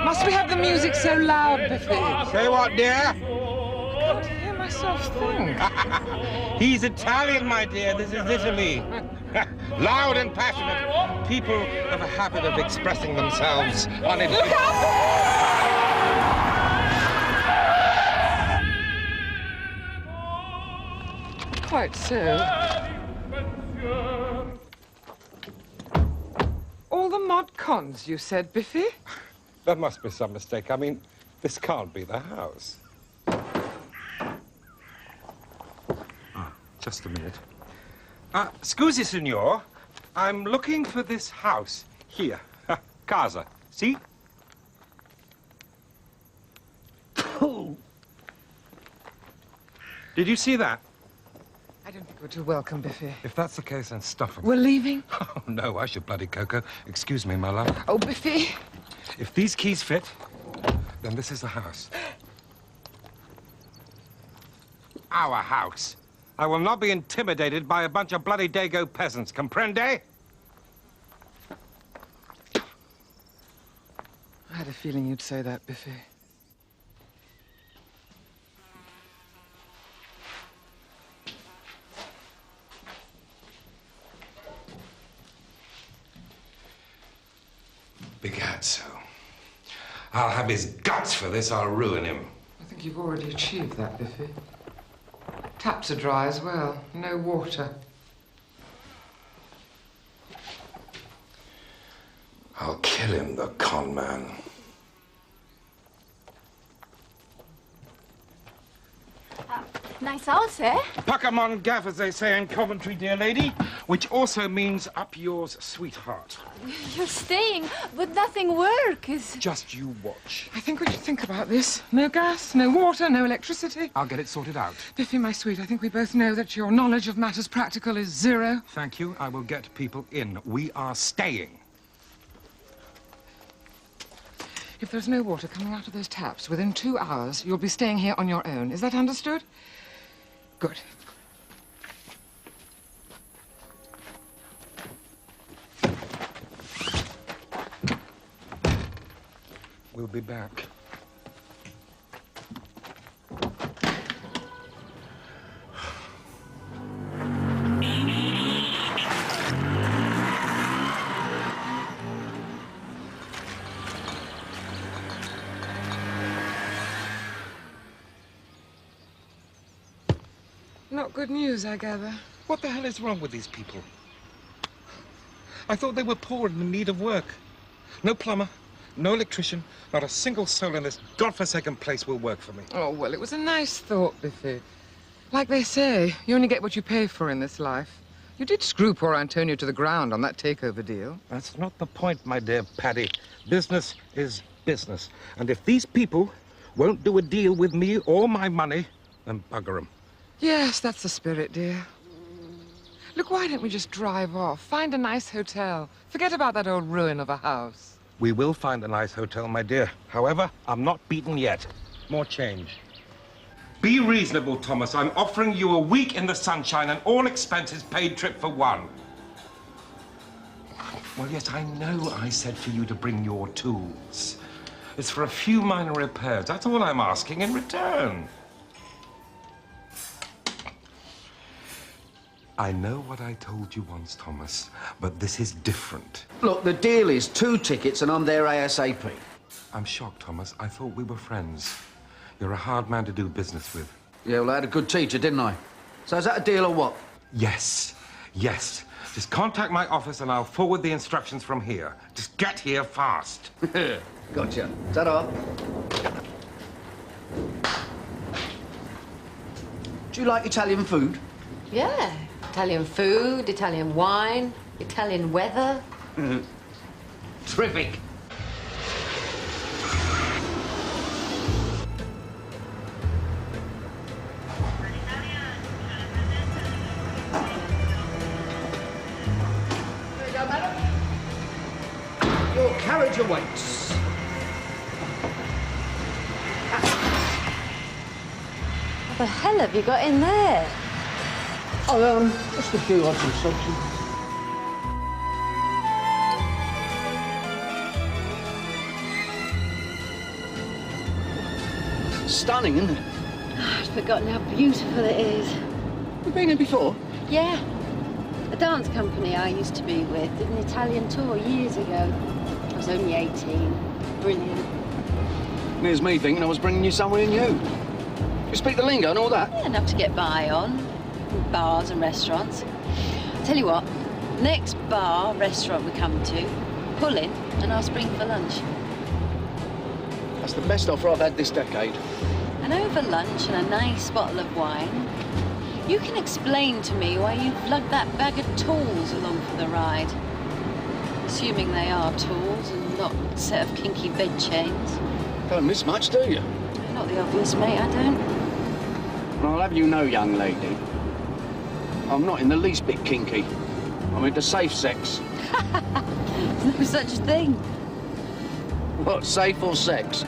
Must we have the music so loud, Biffy? Say what, dear? I can't hear myself think. He's Italian, my dear. This is Italy. Loud and passionate. People have a habit of expressing themselves on it. Look out! Quite so. All the mod cons, you said, Biffy? There must be some mistake. I mean, this can't be the house. Just a minute. Scusi, signor. I'm looking for this house. Here. Casa. See? Did you see that? I don't think we're too welcome, Biffy. If that's the case, then stuff 'em. We're leaving? Oh, no, I should bloody Coco. Excuse me, my love. Oh, Biffy. If these keys fit, then this is the house. Our house. I will not be intimidated by a bunch of bloody Dago peasants, comprende? I had a feeling you'd say that, Biffy. Bigazzo. I'll have his guts for this. I'll ruin him. I think you've already achieved that, Biffy. Taps are dry as well. No water. I'll kill him, the con man. Nice house, eh? Puck 'em on gaff, as they say in Coventry, dear lady, which also means up yours, sweetheart. You're staying, but nothing works. Just you watch. I think we should think about this. No gas, no water, no electricity. I'll get it sorted out. Biffy, my sweet, I think we both know that your knowledge of matters practical is zero. Thank you. I will get people in. We are staying. If there's no water coming out of those taps within 2 hours, you'll be staying here on your own. Is that understood? Good. We'll be back. Not good news, I gather. What the hell is wrong with these people? I thought they were poor and in need of work. No plumber, no electrician, not a single soul in this godforsaken place will work for me. Oh, well, it was a nice thought, Biffy. Like they say, you only get what you pay for in this life. You did screw poor Antonio to the ground on that takeover deal. That's not the point, my dear Paddy. Business is business. And if these people won't do a deal with me or my money, then bugger them. Yes, that's the spirit, dear. Look, why don't we just drive off? Find a nice hotel. Forget about that old ruin of a house. We will find a nice hotel, my dear. However, I'm not beaten yet. More change. Be reasonable, Thomas. I'm offering you a week in the sunshine and all expenses paid trip for one. Well, yes, I know I said for you to bring your tools. It's for a few minor repairs. That's all I'm asking in return. I know what I told you once, Thomas, but this is different. Look, the deal is 2 tickets and I'm there ASAP. I'm shocked, Thomas. I thought we were friends. You're a hard man to do business with. Yeah, well, I had a good teacher, didn't I? So is that a deal or what? Yes, yes. Just contact my office and I'll forward the instructions from here. Just get here fast. Gotcha. Ta-da. Do you like Italian food? Yeah. Italian food, Italian wine, Italian weather. Terrific. There you go, madam. Your carriage awaits. What the hell have you got in there? Oh, just a few odds and sods. Stunning, isn't it? I'd forgotten how beautiful it is. You've been here before? Yeah. A dance company I used to be with did an Italian tour years ago. I was only 18. Brilliant. Here's me thinking I was bringing you somewhere new. You speak the lingo and all that? Yeah, enough to get by on. Bars and restaurants. Tell you what, next bar, restaurant we come to, pull in and I'll spring for lunch. That's the best offer I've had this decade. And over lunch and a nice bottle of wine, you can explain to me why you've lugged that bag of tools along for the ride. Assuming they are tools and not a set of kinky bed chains. Don't miss much, do you? Not the obvious, mate, I don't. Well, I'll have you know, young lady, I'm not in the least bit kinky. I'm into safe sex. There's no such thing. What, safe or sex?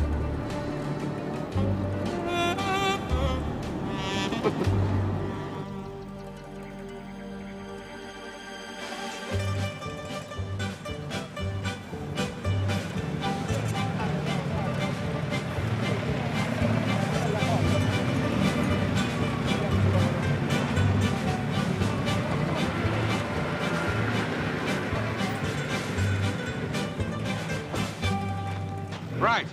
Right.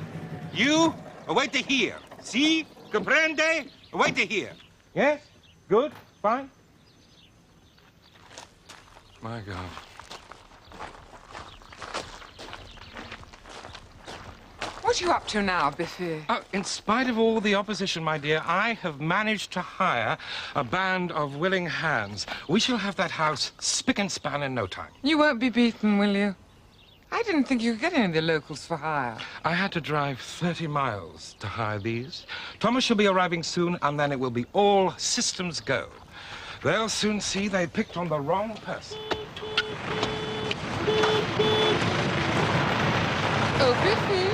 You, wait to hear. See? Comprende? Wait to hear. Yes? Good? Fine? My God. What are you up to now, Biffy? Oh, in spite of all the opposition, my dear, I have managed to hire a band of willing hands. We shall have that house spick and span in no time. You won't be beaten, will you? I didn't think you could get any of the locals for hire. I had to drive 30 miles to hire these. Thomas shall be arriving soon, and then it will be all systems go. They'll soon see they picked on the wrong person. Oh, Biffy.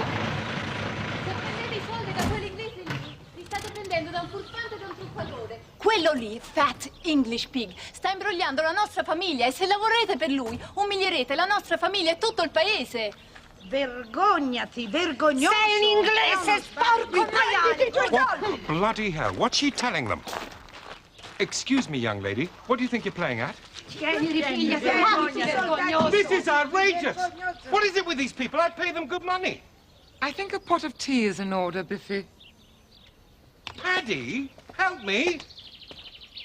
Se prendete i soldi da quell'inglese lì, li state prendendo da un furfante e da un truffatore. Quello lì, Fat English Pig, sta imbrogliando la nostra famiglia e se lavorerete per lui, umilierete la nostra famiglia e tutto il paese. Vergognati, vergognoso! Sei un inglese sporco, maiale! Bloody hell, what's she telling them? Excuse me, young lady, what do you think you're playing at? This is outrageous! What is it with these people? I'd pay them good money. I think a pot of tea is in order, Biffy. Paddy, help me.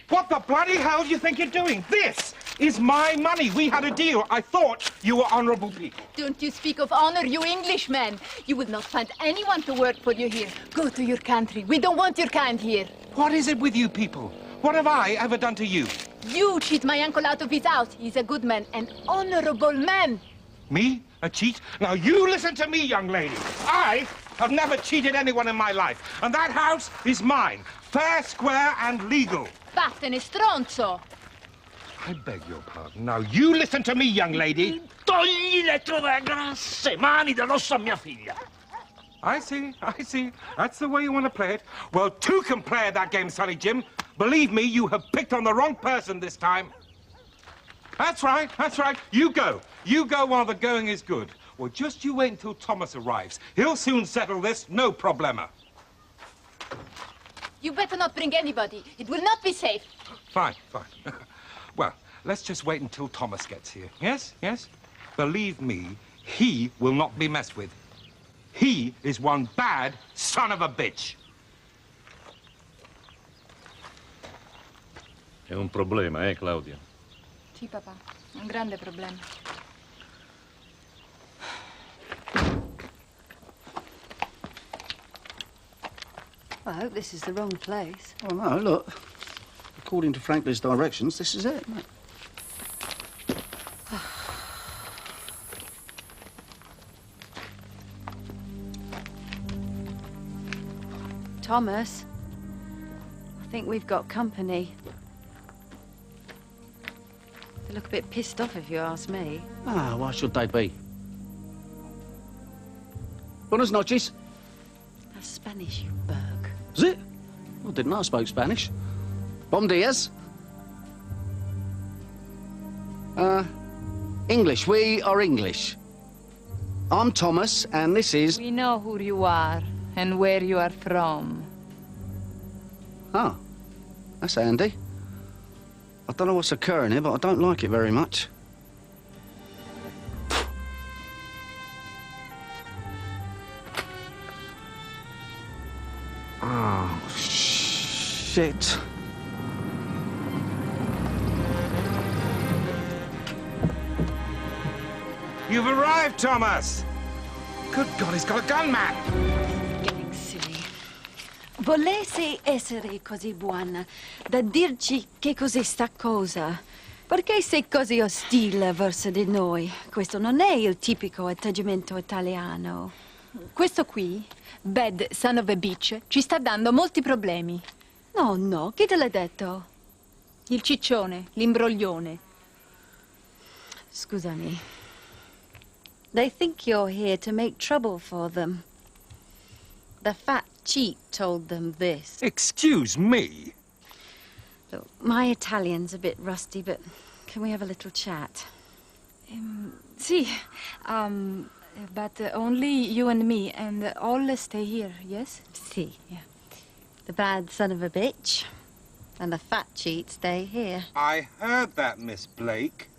What the bloody hell do you think you're doing? This is my money. We had a deal. I thought you were honorable people. Don't you speak of honor, you Englishman. You will not find anyone to work for you here. Go to your country. We don't want your kind here. What is it with you people? What have I ever done to you? You cheat my uncle out of his house. He's a good man, an honorable man. Me? A cheat? Now you listen to me, young lady. I have never cheated anyone in my life. And that house is mine. Fair, square, and legal. Vattene, stronzo. I beg your pardon. Now you listen to me, young lady. Togli le tue grasse mani dall'osso a mia figlia. I see. That's the way you want to play it. Well, two can play at that game, Sonny Jim. Believe me, you have picked on the wrong person this time. That's right. You go while the going is good. Well, just you wait until Thomas arrives. He'll soon settle this, no problema. You better not bring anybody. It will not be safe. Fine. Well, let's just wait until Thomas gets here. Yes? Believe me, he will not be messed with. He is one bad son of a bitch. È un problema, Claudia? Sì, papà. Un grande problema. I hope this is the wrong place. Oh, no, look. According to Franklin's directions, this is it, mate. Thomas, I think we've got company. They look a bit pissed off, if you ask me. Ah, why should they be? Buenas noches. That's Spanish, you berg. Is it? Well, didn't know I spoke Spanish. Bom dias. English. We are English. I'm Thomas, and this is... We know who you are and where you are from. Oh, that's handy. I don't know what's occurring here, but I don't like it very much. Oh, shit. You've arrived, Thomas! Good God, he's got a gun, man! Getting silly. Volesse essere così buona da dirci che cos'è sta cosa? Perché sei così ostile verso di noi? Questo non è il tipico atteggiamento italiano. Questo qui, bad son of a bitch, ci sta dando molti problemi. No, no, chi te l'ha detto? Il ciccione, l'imbroglione. Scusami. They think you're here to make trouble for them. The fat cheat told them this. Excuse me? Look, my Italian's a bit rusty, but can we have a little chat? Sì, but only you and me, and all stay here, yes? See, yeah. The bad son of a bitch and the fat cheat stay here. I heard that, Miss Blake.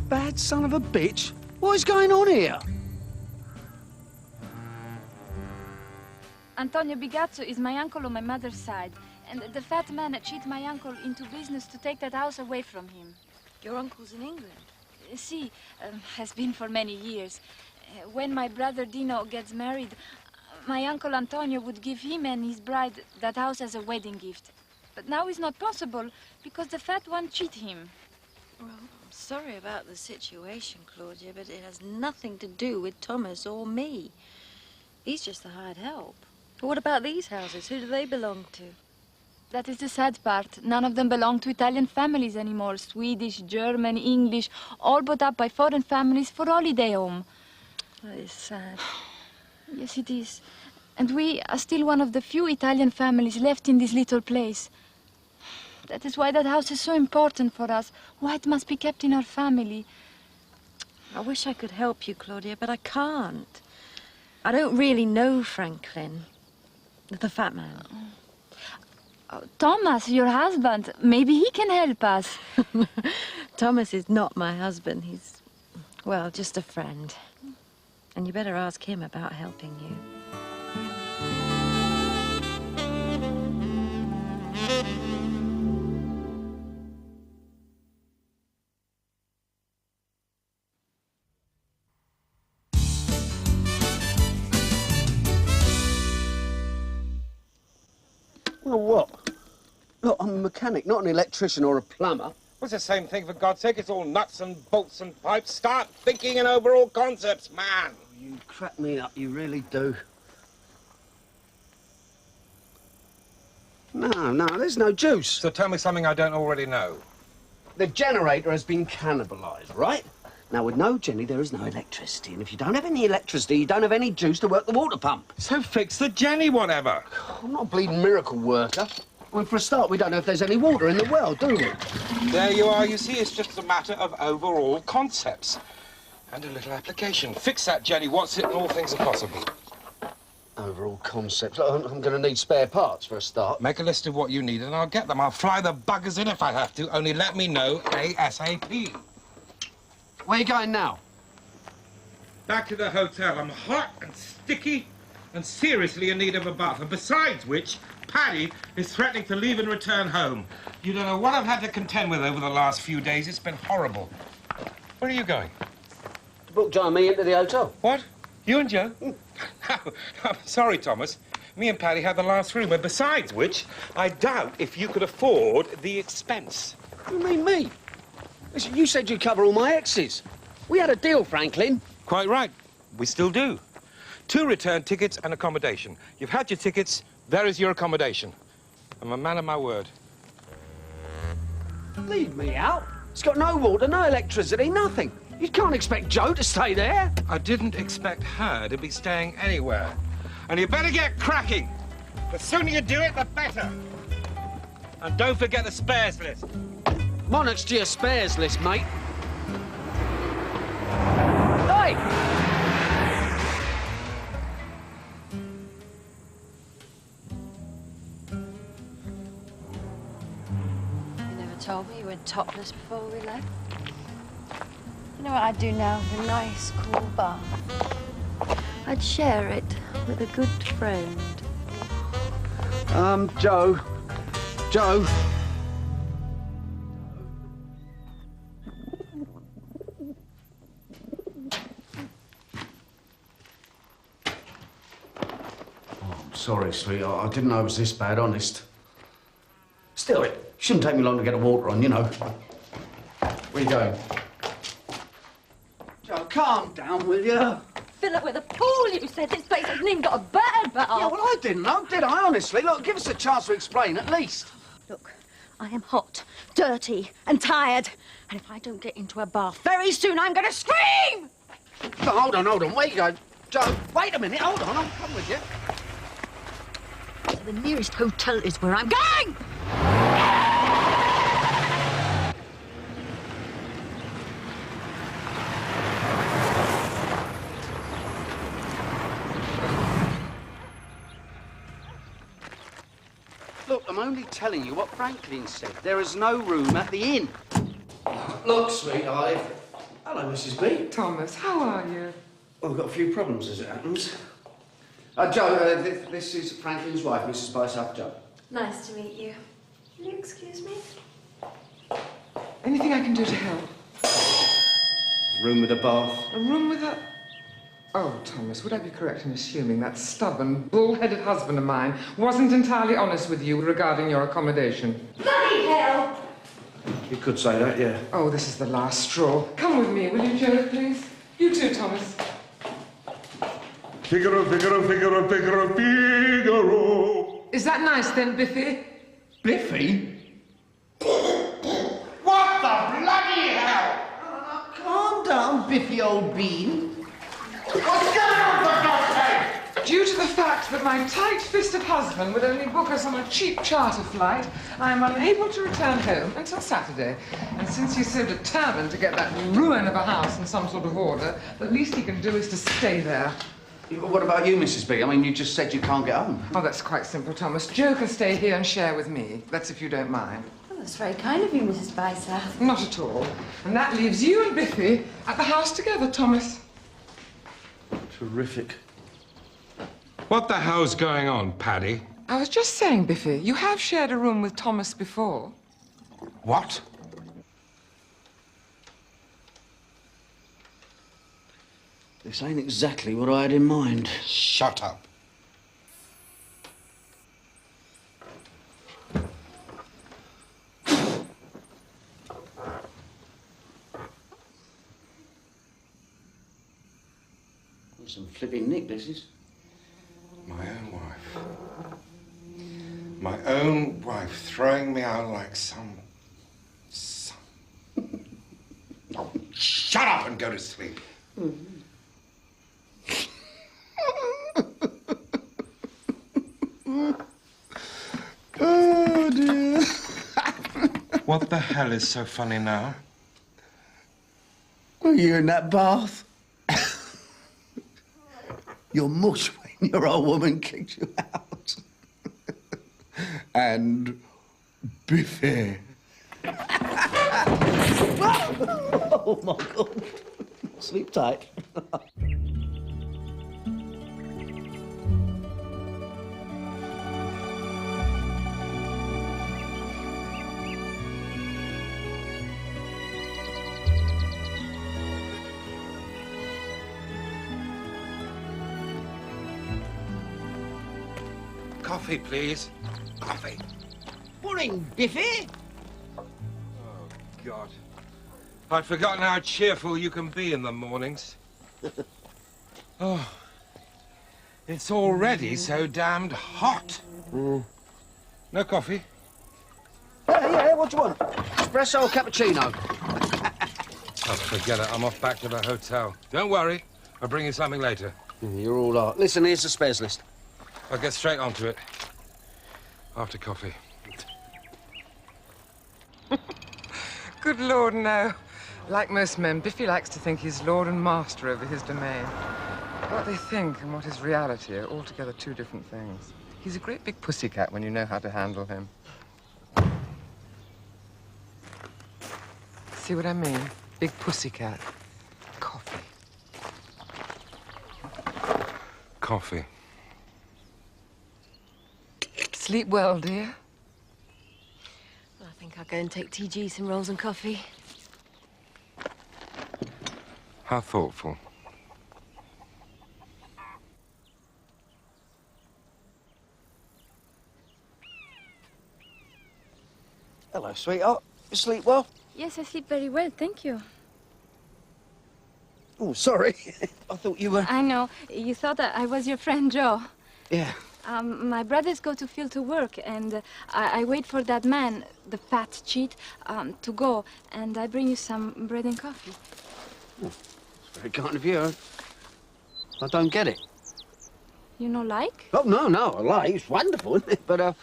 Bad son of a bitch? What is going on here? Antonio Bigazzo is my uncle on my mother's side, and the fat man cheated my uncle into business to take that house away from him. Your uncle's in England? See, has been for many years. When my brother Dino gets married, my uncle Antonio would give him and his bride that house as a wedding gift. But now it's not possible because the fat one cheated him. Well, I'm sorry about the situation, Claudia, but it has nothing to do with Thomas or me. He's just the hired help. But what about these houses? Who do they belong to? That is the sad part. None of them belong to Italian families anymore. Swedish, German, English, all bought up by foreign families for holiday home. That is sad. Yes, it is. And we are still one of the few Italian families left in this little place. That is why that house is so important for us. Why it must be kept in our family. I wish I could help you, Claudia, but I can't. I don't really know Franklin, the fat man. Oh, Thomas, your husband, maybe he can help us. Thomas is not my husband. He's, well, just a friend. And you better ask him about helping you. Well, what? Look, I'm a mechanic, not an electrician or a plumber. It's the same thing, for God's sake. It's all nuts and bolts and pipes. Start thinking in overall concepts, man. You crack me up, you really do. No, there's no juice. So tell me something I don't already know. The generator has been cannibalised, right? Now, with no Jenny, there is no electricity. And if you don't have any electricity, you don't have any juice to work the water pump. So fix the Jenny, whatever. I'm not a bleeding miracle worker. I mean, for a start, we don't know if there's any water in the well, do we? There you are. You see, it's just a matter of overall concepts. And a little application. Fix that, Jenny. What's it? And all things are possible. Overall concepts. Look, I'm going to need spare parts for a start. Make a list of what you need and I'll get them. I'll fly the buggers in if I have to. Only let me know ASAP. Where are you going now? Back to the hotel. I'm hot and sticky and seriously in need of a bath. And besides which, Paddy is threatening to leave and return home. You don't know what I've had to contend with over the last few days. It's been horrible. Where are you going? To book John and me into the hotel. What? You and Joe? No, I'm sorry, Thomas. Me and Paddy had the last room. And besides which, I doubt if you could afford the expense. What do you mean, me? Listen, you said you'd cover all my exes. We had a deal, Franklin. Quite right. We still do. 2 return tickets and accommodation. You've had your tickets. There is your accommodation. I'm a man of my word. Leave me out. It's got no water, no electricity, nothing. You can't expect Joe to stay there. I didn't expect her to be staying anywhere. And you better get cracking. The sooner you do it, the better. And don't forget the spares list. Monarch's to your spares list, mate. Hey! You never told me you went topless before we left. You know what I'd do now with a nice, cool bath? I'd share it with a good friend. Joe. Joe. I'm sorry, sweetheart. I didn't know it was this bad, honest. Still, it shouldn't take me long to get the water on, you know. Where you going? Joe, calm down, will you? Fill it with a pool, you said. This place hasn't even got a bird bath. Yeah, well, I didn't know, did I, honestly? Look, give us a chance to explain, at least. Look, I am hot, dirty, and tired. And if I don't get into a bath very soon, I'm going to scream! No, hold on, where you going? Joe, wait a minute, hold on, I'll come with you. The nearest hotel is where I'm going! Look, I'm only telling you what Franklin said. There is no room at the inn. Look, sweetheart. Hello, Mrs. B. Thomas, how are you? Well, I've got a few problems, as it happens. Joe, this is Franklin's wife, Mrs. Bysup, Joe. Nice to meet you. Will you excuse me? Anything I can do to help? Room with a bath. A room with a... Oh, Thomas, would I be correct in assuming that stubborn, bull-headed husband of mine wasn't entirely honest with you regarding your accommodation? Bloody hell! You could say that, yeah. Oh, this is the last straw. Come with me, will you, Joe, please? You too, Thomas. Figaro, Figaro, Figaro, Figaro, Figaro. Is that nice, then, Biffy? Biffy? What the bloody hell? Calm down, Biffy, old bean. What's going on, for God's sake? Due to the fact that my tight-fisted husband would only book us on a cheap charter flight, I am unable to return home until Saturday. And since he's so determined to get that ruin of a house in some sort of order, the least he can do is to stay there. What about you, Mrs. B? I mean, you just said you can't get home. Oh, that's quite simple, Thomas. Joe can stay here and share with me. That's if you don't mind. Oh, that's very kind of you, Mrs. Bysup. Not at all. And that leaves you and Biffy at the house together, Thomas. Terrific. What the hell's going on, Paddy? I was just saying, Biffy, you have shared a room with Thomas before. What? This ain't exactly what I had in mind. Shut up. Some flipping Nick, this is. My own wife. My own wife throwing me out like some... Oh, shut up and go to sleep. Oh, dear. What the hell is so funny now? Were you in that bath? You're mush when your old woman kicked you out. And Biffy. Oh, my God. Sleep tight. Coffee, please. Coffee. Morning, Biffy. Oh, God. I'd forgotten how cheerful you can be in the mornings. Oh. It's already so damned hot. No coffee? Yeah, what do you want? Espresso or cappuccino? Oh, forget it. I'm off back to the hotel. Don't worry. I'll bring you something later. You're all right. Listen, here's the spares list. I'll get straight onto it. After coffee. Good Lord, no. Like most men, Biffy likes to think he's lord and master over his domain. What they think and what is reality are altogether two different things. He's a great big pussycat when you know how to handle him. See what I mean? Big pussycat. Coffee. Coffee. Sleep well, dear. Well, I think I'll go and take TG some rolls and coffee. How thoughtful. Hello, sweetheart. You sleep well? Yes, I sleep very well, thank you. Oh, sorry. I thought you were... I know. You thought that I was your friend, Joe. Yeah. My brothers go to field to work, and I wait for that man, the fat cheat, to go, and I bring you some bread and coffee. Oh, it's very kind of you. I don't get it. You know, like? Oh, no, I like. It's wonderful, isn't it? But,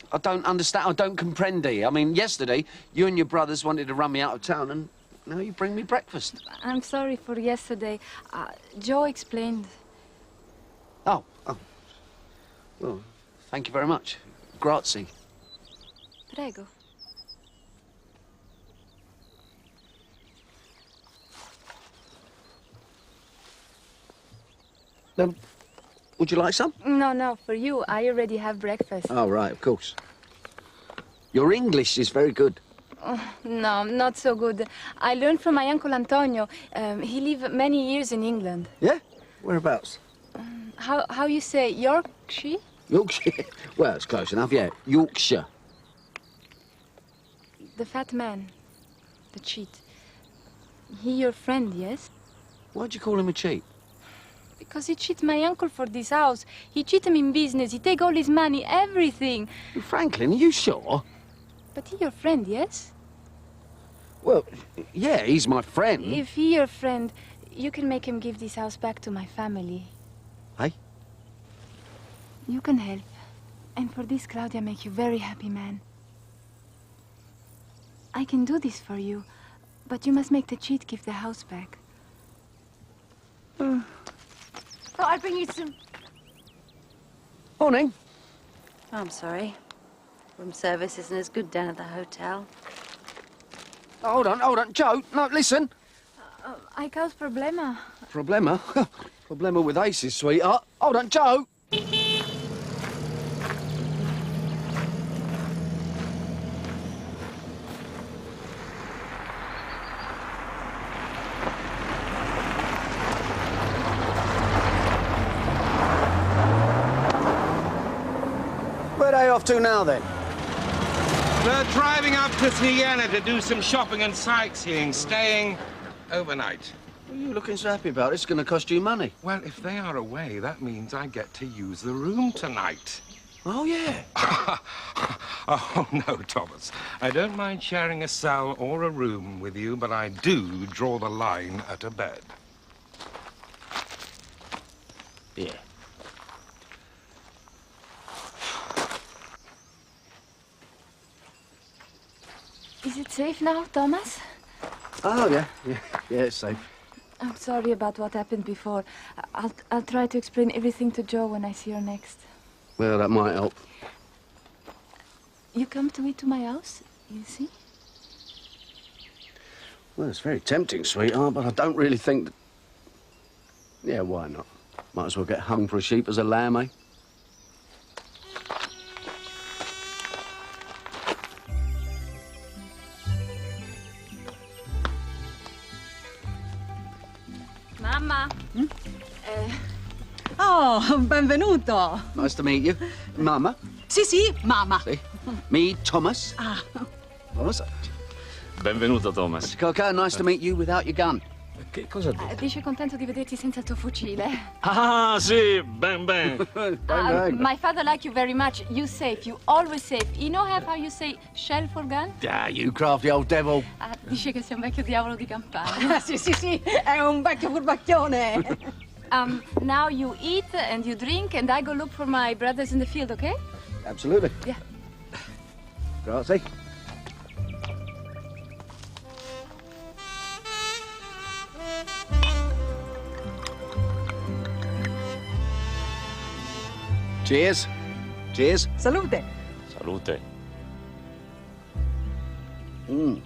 I don't understand. I don't comprende. I mean, yesterday, you and your brothers wanted to run me out of town, and now you bring me breakfast. I'm sorry for yesterday. Joe explained. Oh. Well, thank you very much. Grazie. Prego. Would you like some? No, for you. I already have breakfast. Oh, right, of course. Your English is very good. Oh, no, not so good. I learned from my Uncle Antonio. He lived many years in England. Yeah? Whereabouts? How you say, Yorkshire? Yorkshire? Well, it's close enough, yeah. Yorkshire. The fat man. The cheat. He your friend, yes? Why'd you call him a cheat? Because he cheat my uncle for this house. He cheat him in business. He take all his money, everything. Franklin, are you sure? But he your friend, yes? Well, yeah, he's my friend. If he your friend, you can make him give this house back to my family. Hey? You can help. And for this, Claudia make you very happy man. I can do this for you, but you must make the cheat give the house back. Oh, I'll bring you some... Morning. Oh, I'm sorry. Room service isn't as good down at the hotel. Oh, hold on. Joe, no, listen. I cause problema. Problema? Problema with aces, sweetheart. Hold on, Joe. Where are they off to now, then? They're driving up to Siena to do some shopping and sightseeing, staying overnight. What are you looking so happy about? It's going to cost you money. Well, if they are away, that means I get to use the room tonight. Oh, yeah. Oh, no, Thomas. I don't mind sharing a cell or a room with you, but I do draw the line at a bed. Yeah. Is it safe now, Thomas? Oh, yeah, it's safe. I'm sorry about what happened before. I'll try to explain everything to Joe when I see her next. Well, that might help. You come to me to my house, you see? Well, it's very tempting, sweetheart, but I don't really think that... Yeah, why not? Might as well get hung for a sheep as a lamb, eh? Mamma. Oh, benvenuto. Nice to meet you. Mama. Sì, mamma. See? Me, Thomas. Ah. Thomas. Benvenuto, Thomas. Mr. Coco, nice to meet you without your gun. Che cosa dici? Dice contento di vederti senza il tuo fucile. Ah, sì, ben. My father liked you very much. You safe, you always safe. You know how you say shell for gun? Ah, you crafty old devil. Dice che sei un vecchio diavolo di campagna. Sì, è un vecchio furbacchione. Now you eat and you drink and I go look for my brothers in the field, okay? Absolutely. Yeah. Grazie. Cheers. Cheers. Salute. Salute. No.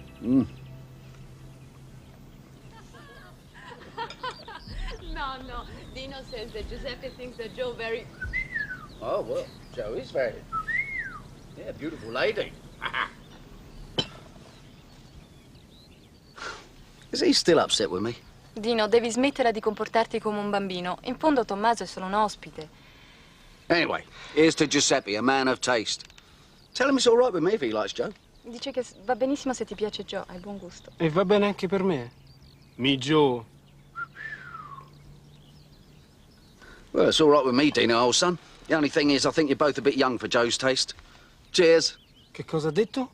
Dino says that Giuseppe thinks that Joe very... Oh, well, Joe is very... Yeah, beautiful lady. Is he still upset with me? Dino, devi smetterla di comportarti come un bambino. In fondo Tommaso è solo un ospite. Anyway, here's to Giuseppe, a man of taste. Tell him it's all right with me if he likes Joe. Dice che va benissimo se ti piace Joe, hai buon gusto. E va bene anche per me. Mi Joe. Well, it's all right with me, Dino, old son. The only thing is, I think you're both a bit young for Joe's taste. Cheers. Che cosa ha detto?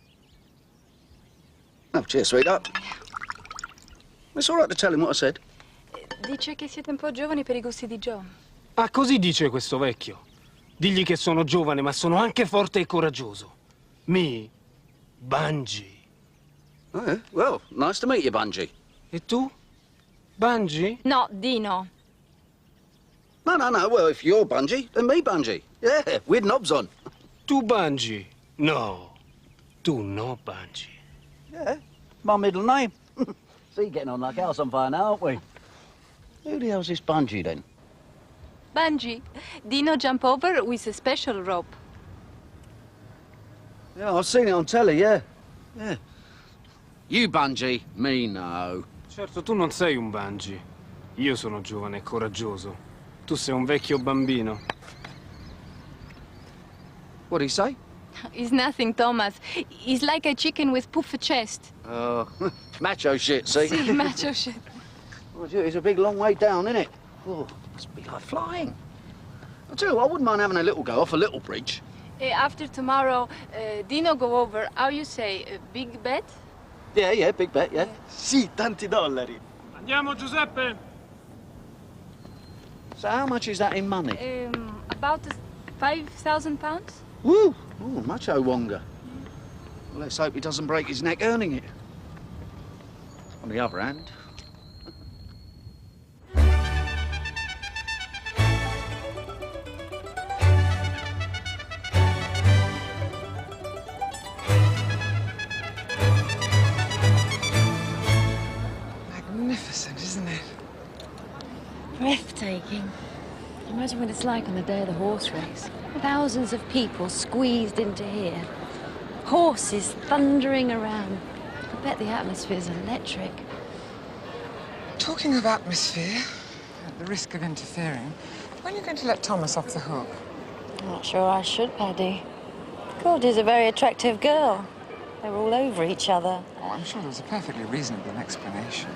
Oh, cheers, sweetheart. It's all right to tell him what I said. Dice che siete un po' giovani per i gusti di Joe. Ah, così dice questo vecchio. Digli che sono giovane, ma sono anche forte e coraggioso. Mi, Bungie. Oh, yeah. Well, nice to meet you, Bungie. E tu? Bungie? No, Dino. No. Well, if you're Bungie, then me Bungie. Yeah, with knobs on. Tu Bungie? No. Tu no Bungie. Yeah, my middle name. See, getting on like house on fire now, aren't we? Who the hell's this Bungie, then? Bungee. Dino jump over with a special rope. Yeah, I've seen it on telly, yeah. Yeah. You Bungie, me no. Certo, tu non sei un Bungie. Io sono giovane e coraggioso. Tu sei un vecchio bambino. What'd he say? It's nothing, Thomas. He's like a chicken with puffed chest. Oh, macho shit, see? Sì, macho shit. Well, it's a big long way down, isn't it? Oh, must be like flying. I tell you what, I wouldn't mind having a little go off a little bridge. After tomorrow, Dino go over, how you say, big bet? Yeah, big bet, yeah. Sì, tanti dollari. Andiamo, Giuseppe! So how much is that in money? About 5,000 pounds? Woo! Oh, macho wonga. Well, let's hope he doesn't break his neck earning it. On the other hand... Magnificent, isn't it? Breathtaking. Imagine what it's like on the day of the horse race. Thousands of people squeezed into here. Horses thundering around. I bet the atmosphere's electric. Talking of atmosphere, at the risk of interfering, when are you going to let Thomas off the hook? I'm not sure I should, Paddy. Gordy's a very attractive girl. They're all over each other. Oh, I'm sure there's a perfectly reasonable explanation.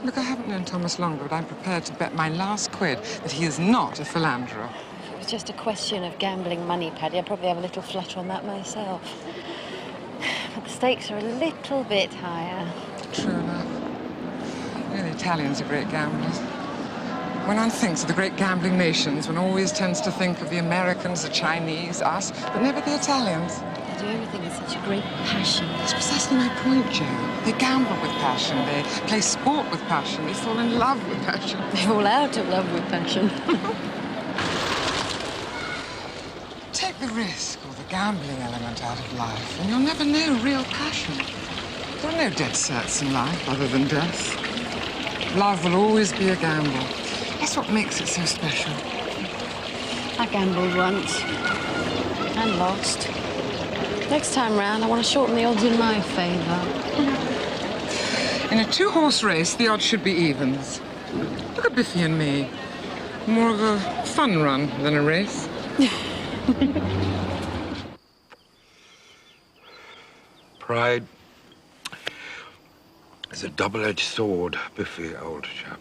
Look, I haven't known Thomas long, but I'm prepared to bet my last quid that he is not a philanderer. If it was just a question of gambling money, Paddy, I'd probably have a little flutter on that myself. But the stakes are a little bit higher. True enough. You know, the Italians are great gamblers. When one thinks of the great gambling nations, one always tends to think of the Americans, the Chinese, us, but never the Italians. They do everything with such a great passion. That's precisely my point, Joe. They gamble with passion, they play sport with passion, they fall in love with passion. They fall out of love with passion. Take the risk or the gambling element out of life, and you'll never know real passion. There are no dead certs in life other than death. Love will always be a gamble. That's what makes it so special. I gambled once and lost. Next time round, I want to shorten the odds in my favour. In a two-horse race, the odds should be evens. Look at Biffy and me. More of a fun run than a race. Pride. It's a double-edged sword, Biffy, old chap.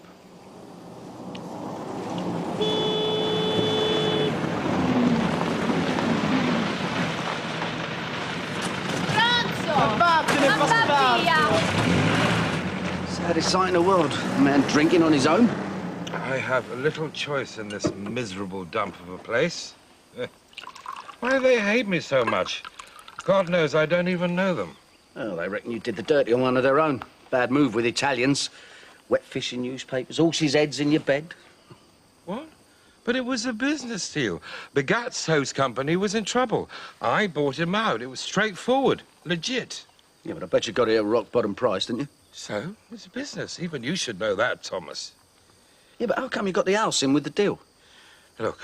Saddest sight in the world. A man drinking on his own. I have little choice in this miserable dump of a place. Why do they hate me so much? God knows I don't even know them. Well, they reckon you did the dirty on one of their own. Bad move with Italians. Wet fish in newspapers, horses' heads in your bed. What? But it was a business deal. The Gatso's company was in trouble. I bought him out. It was straightforward, legit. Yeah, but I bet you got it at a rock-bottom price, didn't you? So, it's a business. Even you should know that, Thomas. Yeah, but how come you got the house in with the deal? Look,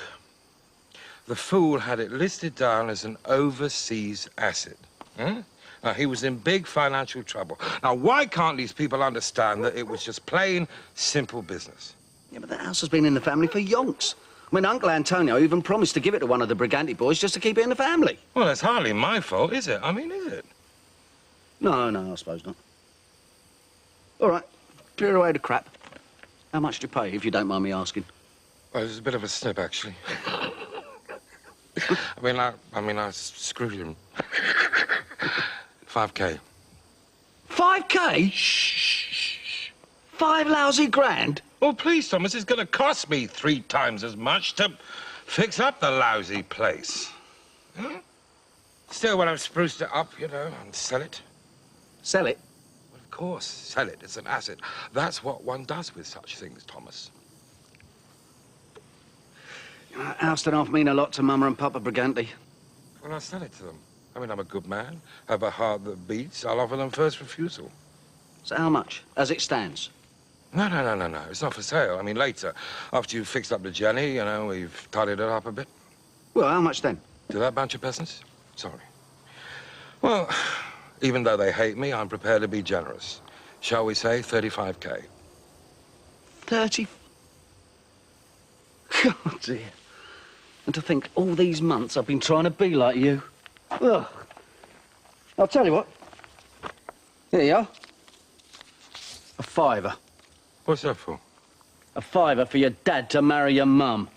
the fool had it listed down as an overseas asset. Now, he was in big financial trouble. Now, why can't these people understand that it was just plain, simple business? Yeah, but that house has been in the family for yonks. I mean, Uncle Antonio even promised to give it to one of the Briganti boys just to keep it in the family. Well, it's hardly my fault, is it? I mean, is it? No, I suppose not. All right, clear away the crap. How much do you pay, if you don't mind me asking? Well, it was a bit of a snip, actually. I mean, I screwed him. 5K. 5K? Shh. 5 lousy grand? Oh, please, Thomas, it's going to cost me 3 times as much to fix up the lousy place. Huh? Still, when I've spruced it up, you know, and sell it. Sell it? Well, of course, sell it. It's an asset. That's what one does with such things, Thomas. House don't half mean a lot to Mama and Papa Briganti. Well, I'll sell it to them. I mean, I'm a good man, have a heart that beats. I'll offer them first refusal. So how much, as it stands? No. It's not for sale. I mean, later, after you've fixed up the Jenny, you know, we've tidied it up a bit. Well, how much then? To that bunch of peasants? Sorry. Well, even though they hate me, I'm prepared to be generous. Shall we say 35K? 30? God, dear. And to think all these months I've been trying to be like you. Ugh. I'll tell you what. Here you are. A £5. What's that for? A £5 for your dad to marry your mum.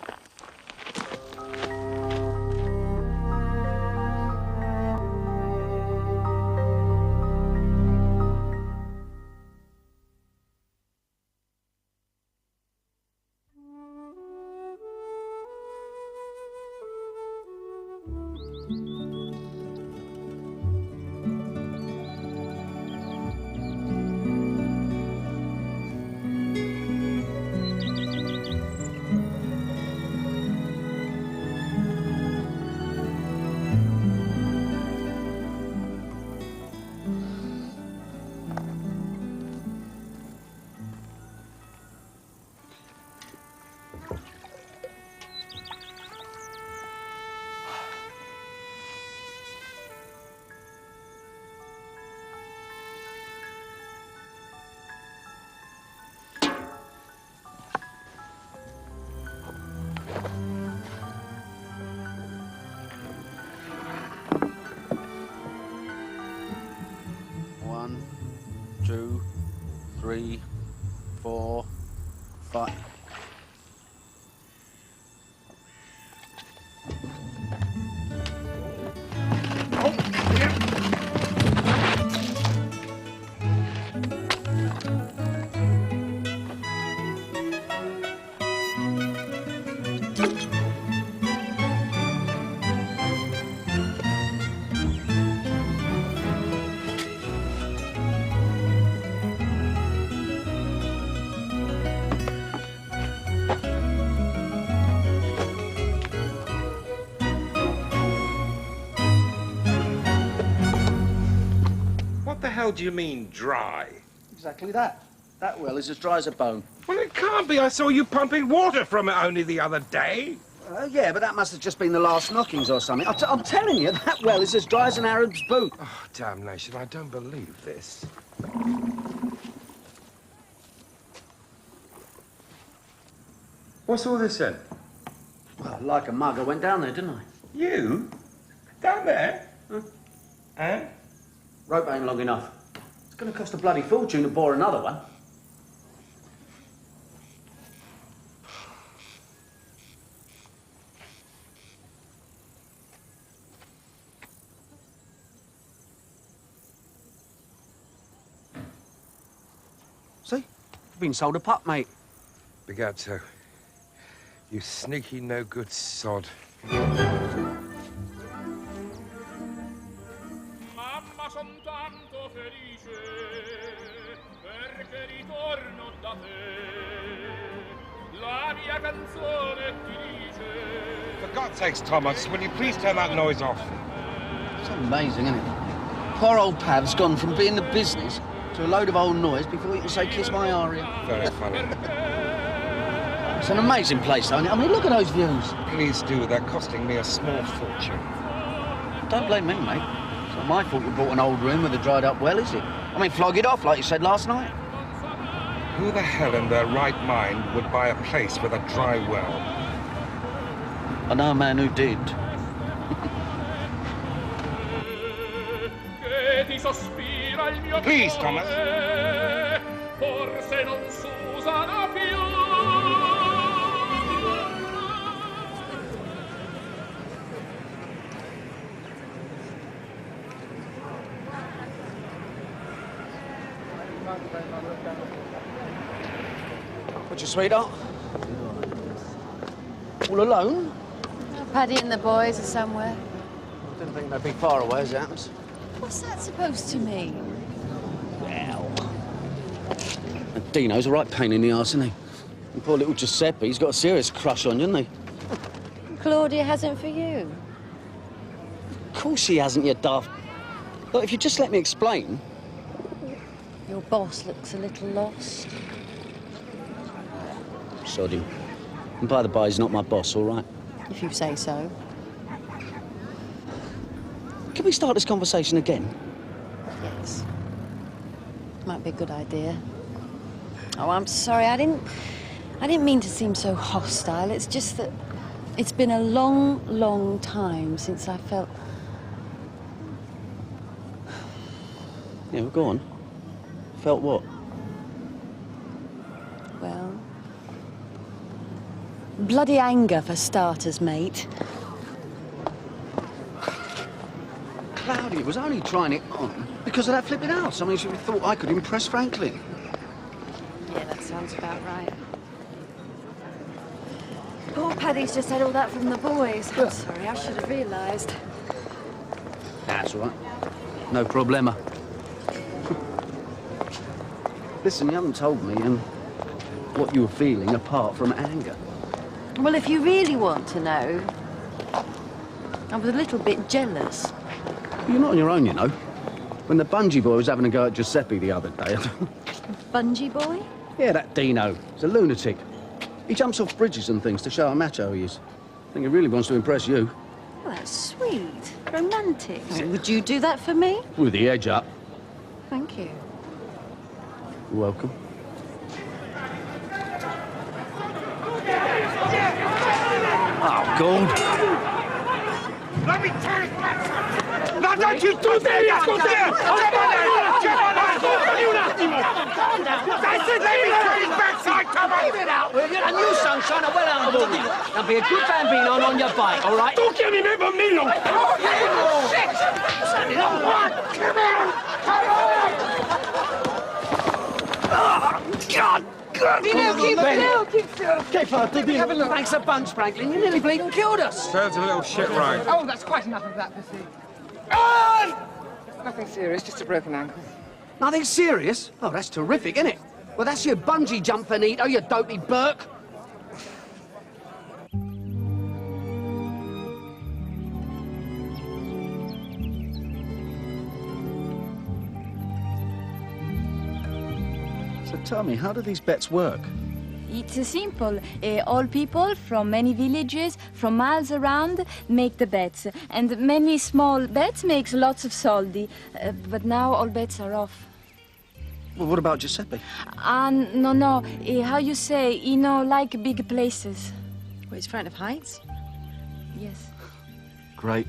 One, 2, 3, 4, 5. What the hell do you mean, dry? Exactly that. That well is as dry as a bone. Well, it can't be. I saw you pumping water from it only the other day. Yeah, but that must have just been the last knockings or something. I'm telling you, that well is as dry as an Arab's boot. Oh, damnation, I don't believe this. What's all this then? Well, like a mug, I went down there, didn't I? You? Down there? Huh? And? Rope ain't long enough. going to cost a bloody fortune to bore another one. See? You've been sold a pup, mate. Bigatto, you sneaky no-good sod. Mamma, son tanto felice perché ritorno da te. La mia canzone ti dice. For God's sakes, Thomas, will you please turn that noise off? It's amazing, isn't it? Poor old Pav's gone from being the business to a load of old noise before he can say kiss my aria. Very funny. It's an amazing place, though, isn't it? I mean, look at those views. Please do. They're costing me a small fortune. Don't blame me, mate. It's not my fault you bought an old room with a dried-up well, is it? I mean, flog it off, like you said last night. Who the hell in their right mind would buy a place with a dry well? I know a man who did. Please, Thomas. Forse non s'usano più. What's your sweetheart? All alone? Paddy and the boys are somewhere. I didn't think they'd be far away, as it happens. What's that supposed to mean? Well... And Dino's a right pain in the arse, isn't he? And poor little Giuseppe's got a serious crush on you, hasn't he? Claudia hasn't for you. Of course she hasn't, you daft... Look, if you just let me explain... Your boss looks a little lost. Sod him. And by the by, he's not my boss, all right? If you say so. Can we start this conversation again? Yes. Might be a good idea. Oh, I'm sorry. I didn't mean to seem so hostile. It's just that it's been a long, long time since I felt... Yeah, well, go on. Felt what? Well... bloody anger, for starters, mate. Claudia was only trying it on because of that flipping house. I mean, she thought I could impress Franklin. Yeah, that sounds about right. Poor Paddy's just had all that from the boys. I'm sorry, I should have realised. That's all right. No problema. Listen, you haven't told me what you were feeling apart from anger. Well, if you really want to know, I was a little bit jealous. You're not on your own, you know. When the bungee boy was having a go at Giuseppe the other day... Bungee boy? Yeah, that Dino. He's a lunatic. He jumps off bridges and things to show how macho he is. I think he really wants to impress you. Well, that's sweet. Romantic. So would you do that for me? With the edge up. Thank you. You're welcome. Oh, God. Let me turn it back! Now don't you do that! I said let me turn his backside, come on! Leave it out, will you? And you, sunshine, are well humbled. Now be a good bambino and on your bike, all right? Tu chiami me bambino! Oh, shit! Come on! Oh, God! Keep still. Okay, Father, thanks a bunch, Franklin. You nearly bleeding killed us. Serves a little shit right. Oh, that's quite enough of that, Pussy. Nothing serious, just a broken ankle. Nothing serious? Oh, that's terrific, isn't it? Well, that's your bungee jump, Inedito, you dopey Burke. So tell me, how do these bets work? It's simple. All people from many villages, from miles around, make the bets. And many small bets makes lots of soldi. But now all bets are off. Well, what about Giuseppe? No. How you say, like big places. Well, he's frightened of heights? Yes. Great.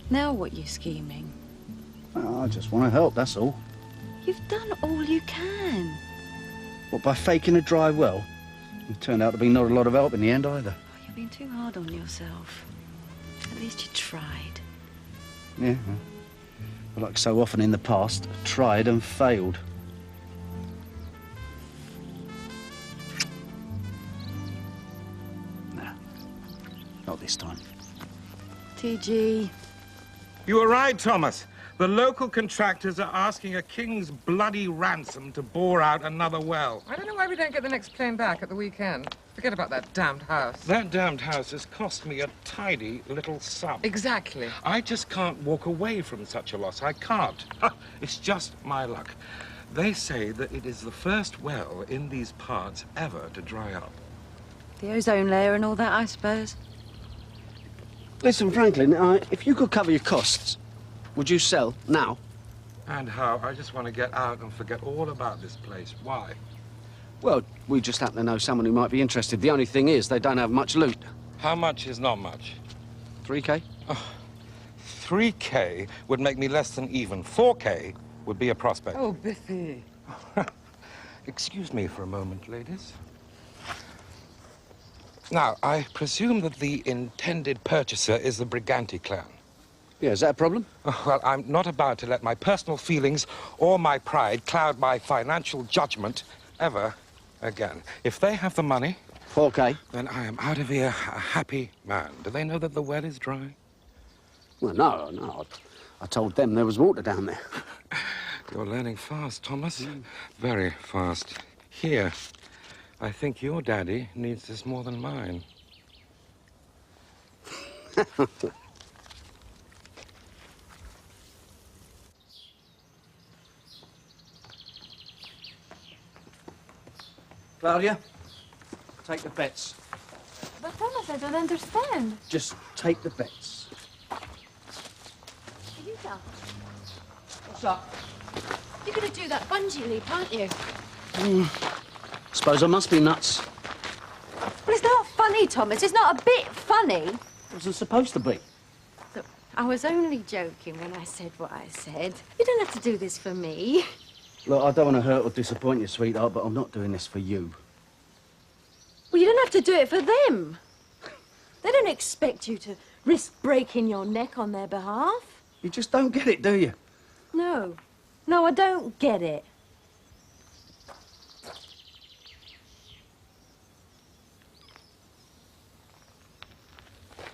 Now what you scheming? Well, I just want to help, that's all. You've done all you can. What, by faking a dry well? It turned out to be not a lot of help in the end either. Oh, you've been too hard on yourself. At least you tried. Yeah, well, like so often in the past, I tried and failed. No, not this time. TG. You were right, Thomas. The local contractors are asking a king's bloody ransom to bore out another well. I don't know why we don't get the next plane back at the weekend. Forget about that damned house. That damned house has cost me a tidy little sum. Exactly. I just can't walk away from such a loss. I can't. It's just my luck. They say that it is the first well in these parts ever to dry up. The ozone layer and all that, I suppose. Listen, Franklin, if you could cover your costs, would you sell now? And how? I just want to get out and forget all about this place. Why? Well, we just happen to know someone who might be interested. The only thing is, they don't have much loot. How much is not much? 3K? Oh, 3K would make me less than even. 4K would be a prospect. Oh, Biffy. Excuse me for a moment, ladies. Now, I presume that the intended purchaser is the Briganti clan. Yeah, is that a problem? Oh, well, I'm not about to let my personal feelings or my pride cloud my financial judgment ever again. If they have the money... 4K? Then I am out of here a happy man. Do they know that the well is dry? Well, no. I told them there was water down there. You're learning fast, Thomas. Very fast. Here, I think your daddy needs this more than mine. Claudia, take the bets. But Thomas, I don't understand. Just take the bets. Aiuta. What's up? You're going to do that bungee leap, aren't you? Suppose I must be nuts. Well, it's not funny, Thomas. It's not a bit funny. It wasn't supposed to be. Look, I was only joking when I said what I said. You don't have to do this for me. Look, I don't want to hurt or disappoint you, sweetheart, but I'm not doing this for you. Well, you don't have to do it for them. They don't expect you to risk breaking your neck on their behalf. You just don't get it, do you? No. No, I don't get it.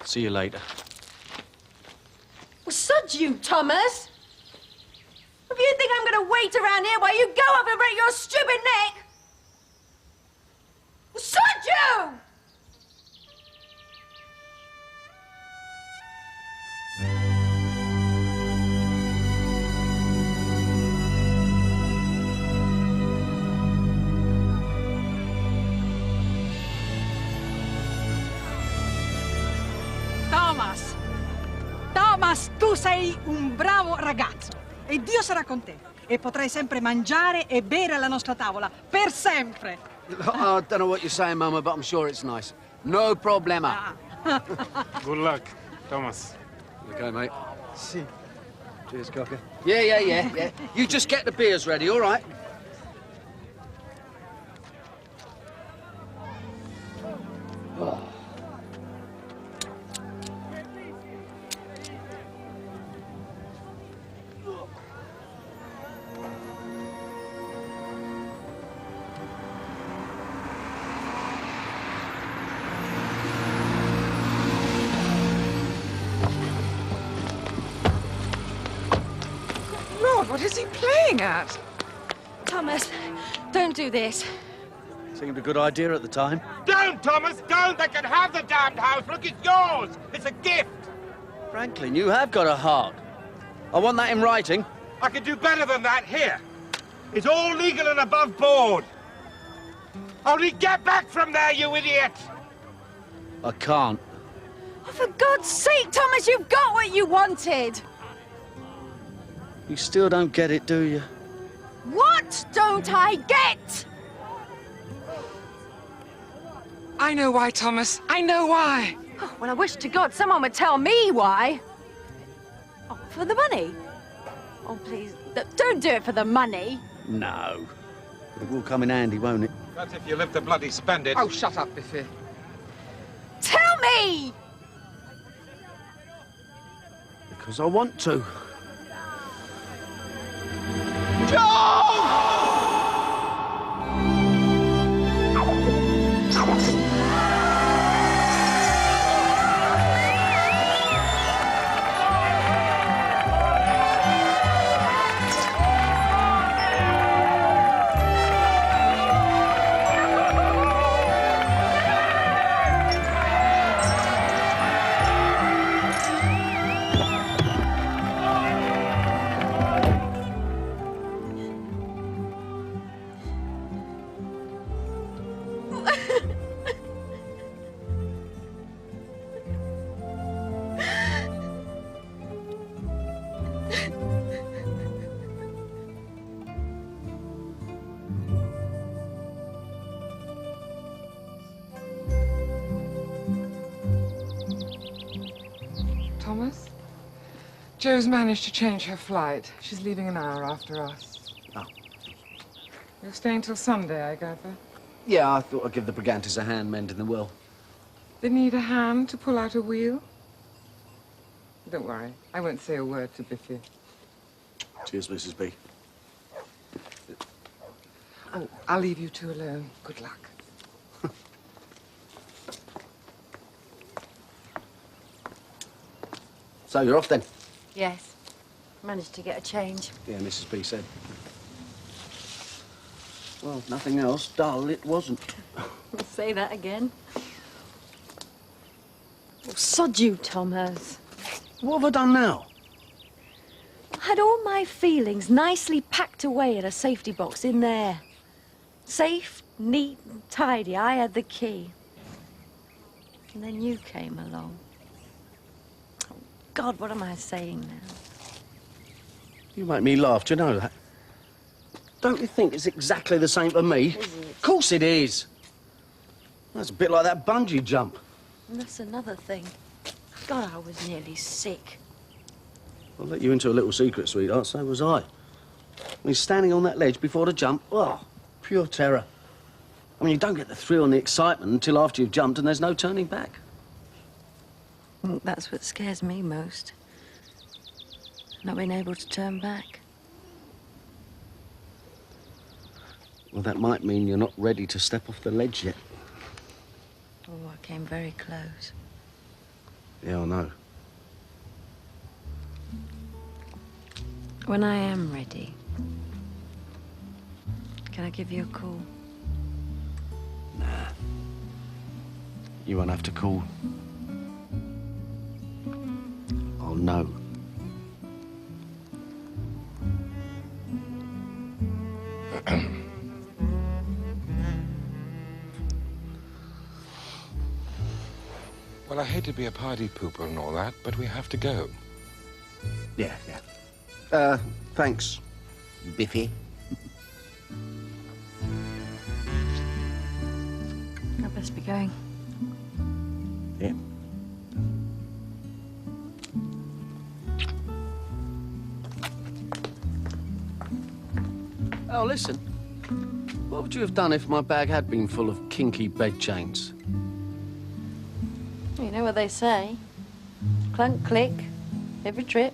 See you later. Well, sod you, Thomas! If you think I'm going to wait around here while you go up and break your stupid neck, well, sod you! Thomas, tu sei un bravo ragazzo e Dio sarà con te e potrai sempre mangiare e bere alla nostra tavola, per sempre. I don't know what you're saying, Mama, but I'm sure it's nice. No problema. Good luck, Thomas. Okay, mate. See. Cheers, Cocker. Yeah. You just get the beers ready, all right? Oh. Lord, what is he playing at? Thomas, don't do this. Seemed a good idea at the time. Don't, Thomas, don't! They can have the damned house! Look, it's yours! It's a gift! Franklin, you have got a heart. I want that in writing. I can do better than that here. It's all legal and above board. Only get back from there, you idiot! I can't. Oh, for God's sake, Thomas, you've got what you wanted! You still don't get it, do you? What don't I get? I know why, Thomas. I know why. Oh, well, I wish to God someone would tell me why. For the money? Oh, please, don't do it for the money. No. It will come in handy, won't it? That's if you live to bloody spend it. Oh, shut up, Biffy. Tell me! Because I want to. Thomas? Jo's managed to change her flight. She's leaving an hour after us. Oh. You're staying till Sunday, I gather? Yeah, I thought I'd give the Brigantes a hand mending the wheel. They need a hand to pull out a wheel? Don't worry, I won't say a word to Biffy. Cheers, Mrs. B. Oh, I'll leave you two alone. Good luck. So you're off then? Yes. Managed to get a change. Yeah, Mrs. B said. Well, nothing else dull, it wasn't. Say that again. Oh, sod you, Thomas. What have I done now? I had all my feelings nicely packed away in a safety box in there. Safe, neat, and tidy. I had the key. And then you came along. Oh, God, what am I saying now? You make me laugh, do you know that? Don't you think it's exactly the same for me? Is it? Of course it is. That's a bit like that bungee jump. And that's another thing. God, I was nearly sick. I'll let you into a little secret, sweetheart, so was I. I mean, standing on that ledge before the jump, oh, pure terror. I mean, you don't get the thrill and the excitement until after you've jumped and there's no turning back. Well, that's what scares me most. Not being able to turn back. Well, that might mean you're not ready to step off the ledge yet. Oh, I came very close. Yeah, I know. When I am ready, can I give you a call? Nah. You won't have to call. I'll know. Well, I hate to be a party pooper and all that, but we have to go. Yeah. Thanks, Biffy. I best be going. Yeah. Oh, listen. What would you have done if my bag had been full of kinky bed chains? You know what they say. Clunk, click, every trip.